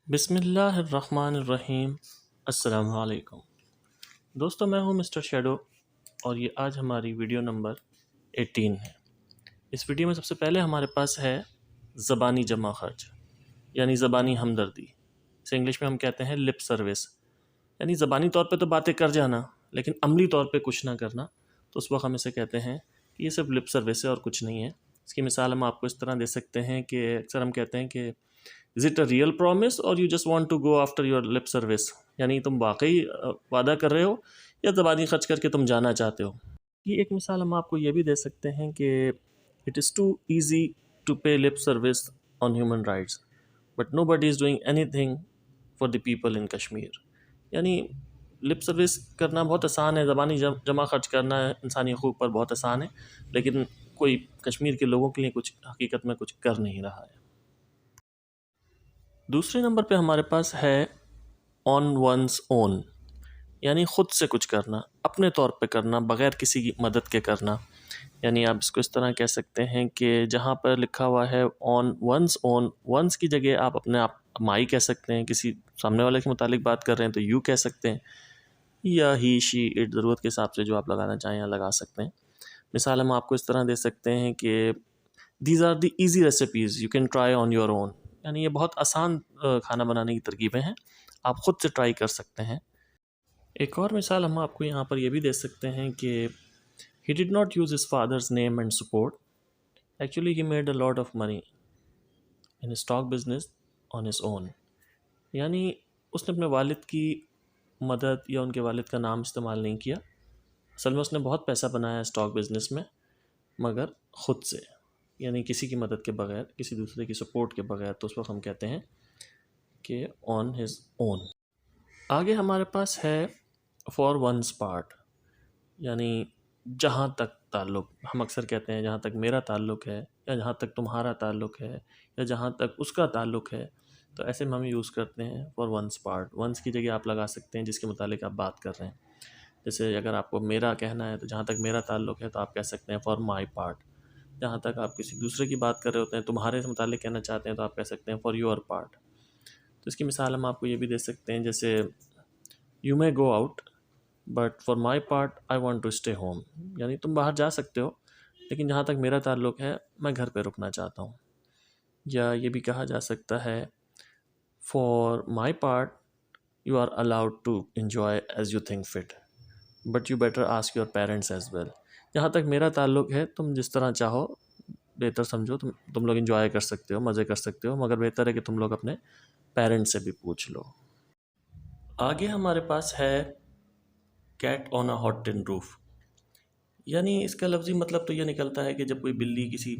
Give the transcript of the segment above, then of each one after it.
بسم اللہ الرحمن الرحیم۔ السلام علیکم دوستو، میں ہوں مسٹر شیڈو اور یہ آج ہماری ویڈیو نمبر 18 ہے۔ اس ویڈیو میں سب سے پہلے ہمارے پاس ہے زبانی جمع خرچ، یعنی زبانی ہمدردی۔ اسے انگلش میں ہم کہتے ہیں لپ سروس، یعنی زبانی طور پہ تو باتیں کر جانا لیکن عملی طور پہ کچھ نہ کرنا، تو اس وقت ہم اسے کہتے ہیں کہ یہ صرف لپ سروس ہے اور کچھ نہیں ہے۔ اس کی مثال ہم آپ کو اس طرح دے سکتے ہیں کہ اکثر ہم کہتے ہیں کہ Is it a real promise or you just want to go after your lip service؟ یعنی تم واقعی وعدہ کر رہے ہو یا زبانی خرچ کر کے تم جانا چاہتے ہو۔ یہ ایک مثال ہم آپ کو یہ بھی دے سکتے ہیں کہ it is too easy to pay lip service on human rights but nobody is doing anything for the people in Kashmir۔ یعنی لپ سروس کرنا بہت آسان ہے، زبانی جمع خرچ کرنا انسانی حقوق پر بہت آسان ہے، لیکن کوئی کشمیر کے لوگوں کے لیے کچھ حقیقت میں کچھ کر نہیں رہا ہے۔ دوسرے نمبر پہ ہمارے پاس ہے آن ونس اون، یعنی خود سے کچھ کرنا، اپنے طور پہ کرنا، بغیر کسی کی مدد کے کرنا۔ یعنی آپ اس کو اس طرح کہہ سکتے ہیں کہ جہاں پر لکھا ہوا ہے آن ونس اون، ونس کی جگہ آپ اپنے آپ مائی کہہ سکتے ہیں، کسی سامنے والے کے متعلق بات کر رہے ہیں تو یو کہہ سکتے ہیں، یا ہی شی اٹ، ضرورت کے حساب سے جو آپ لگانا چاہیں لگا سکتے ہیں۔ مثال ہم آپ کو اس طرح دے سکتے ہیں کہ these are the easy recipes you can try on your own, یعنی یہ بہت آسان کھانا بنانے کی ترکیبیں ہیں، آپ خود سے ٹرائی کر سکتے ہیں۔ ایک اور مثال ہم آپ کو یہاں پر یہ بھی دے سکتے ہیں کہ he did not use his father's name and support, actually he made a lot of money in his stock business on his own۔ یعنی اس نے اپنے والد کی مدد یا ان کے والد کا نام استعمال نہیں کیا، اصل میں اس نے بہت پیسہ بنایا اسٹاک بزنس میں، مگر خود سے، یعنی کسی کی مدد کے بغیر، کسی دوسرے کی سپورٹ کے بغیر، تو اس وقت ہم کہتے ہیں کہ آن ہز اون۔ آگے ہمارے پاس ہے فار ونس پارٹ، یعنی جہاں تک تعلق، ہم اکثر کہتے ہیں جہاں تک میرا تعلق ہے، یا جہاں تک تمہارا تعلق ہے، یا جہاں تک اس کا تعلق ہے، تو ایسے میں ہم یوز کرتے ہیں فار ونس پارٹ۔ ونس کی جگہ آپ لگا سکتے ہیں جس کے متعلق آپ بات کر رہے ہیں۔ جیسے اگر آپ کو میرا کہنا ہے تو جہاں تک میرا تعلق ہے تو آپ کہہ سکتے ہیں فار مائی پارٹ۔ جہاں تک آپ کسی دوسرے کی بات کر رہے ہوتے ہیں، تمہارے سے متعلق کہنا چاہتے ہیں، تو آپ کہہ سکتے ہیں فار یور پارٹ۔ تو اس کی مثال ہم آپ کو یہ بھی دے سکتے ہیں، جیسے you may go out but for my part I want to stay home, یعنی تم باہر جا سکتے ہو لیکن جہاں تک میرا تعلق ہے میں گھر پہ رکنا چاہتا ہوں۔ یا یہ بھی کہا جا سکتا ہے for my part you are allowed to enjoy as you think fit but you better ask your parents as well. جہاں تک میرا تعلق ہے تم جس طرح چاہو، بہتر سمجھو، تم لوگ انجوائے کر سکتے ہو، مزے کر سکتے ہو، مگر بہتر ہے کہ تم لوگ اپنے پیرنٹس سے بھی پوچھ لو۔ آگے ہمارے پاس ہے cat on a hot tin roof, یعنی اس کا لفظی مطلب تو یہ نکلتا ہے کہ جب کوئی بلی کسی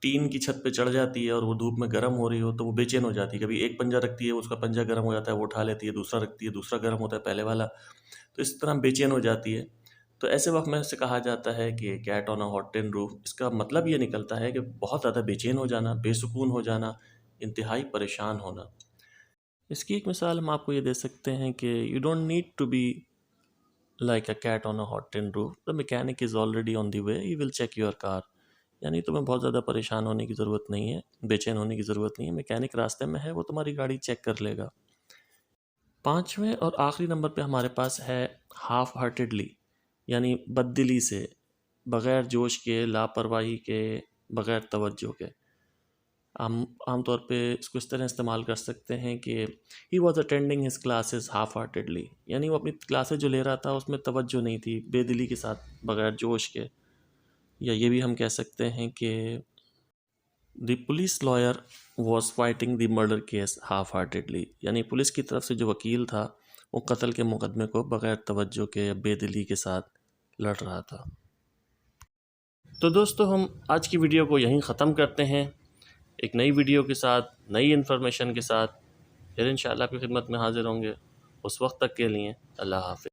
ٹین کی چھت پہ چڑھ جاتی ہے اور وہ دھوپ میں گرم ہو رہی ہو تو وہ بے چین ہو جاتی ہے، کبھی ایک پنجہ رکھتی ہے، اس کا پنجہ گرم ہو جاتا ہے، وہ اٹھا لیتی ہے، دوسرا رکھتی ہے، دوسرا گرم ہوتا ہے پہلے والا، تو اس طرح بے چین ہو جاتی ہے۔ تو ایسے وقت میں سے کہا جاتا ہے کہ cat on a hot tin roof, اس کا مطلب یہ نکلتا ہے کہ بہت زیادہ بے چین ہو جانا، بے سکون ہو جانا، انتہائی پریشان ہونا۔ اس کی ایک مثال ہم آپ کو یہ دے سکتے ہیں کہ you don't need to be like a cat on a hot tin roof, the mechanic is already on the way, he will check your car. یعنی تمہیں بہت زیادہ پریشان ہونے کی ضرورت نہیں ہے، بے چین ہونے کی ضرورت نہیں ہے، میکینک راستے میں ہے، وہ تمہاری گاڑی چیک کر لے گا۔ پانچویں اور آخری نمبر پہ ہمارے پاس ہے ہاف ہارٹیڈلی، یعنی بد دلی سے، بغیر جوش کے، لاپرواہی کے، بغیر توجہ کے۔ ہم عام طور پہ اس کو اس طرح استعمال کر سکتے ہیں کہ he was attending his classes half heartedly, یعنی وہ اپنی کلاسز جو لے رہا تھا اس میں توجہ نہیں تھی، بے دلی کے ساتھ، بغیر جوش کے۔ یا یہ بھی ہم کہہ سکتے ہیں کہ the police lawyer was fighting the murder case half heartedly, یعنی پولیس کی طرف سے جو وکیل تھا وہ قتل کے مقدمے کو بغیر توجہ کے یا بے دلی کے ساتھ لڑ رہا تھا۔ تو دوستو، ہم آج کی ویڈیو کو یہیں ختم کرتے ہیں، ایک نئی ویڈیو کے ساتھ، نئی انفارمیشن کے ساتھ، پھر انشاءاللہ آپ کی خدمت میں حاضر ہوں گے۔ اس وقت تک کے لیے اللہ حافظ۔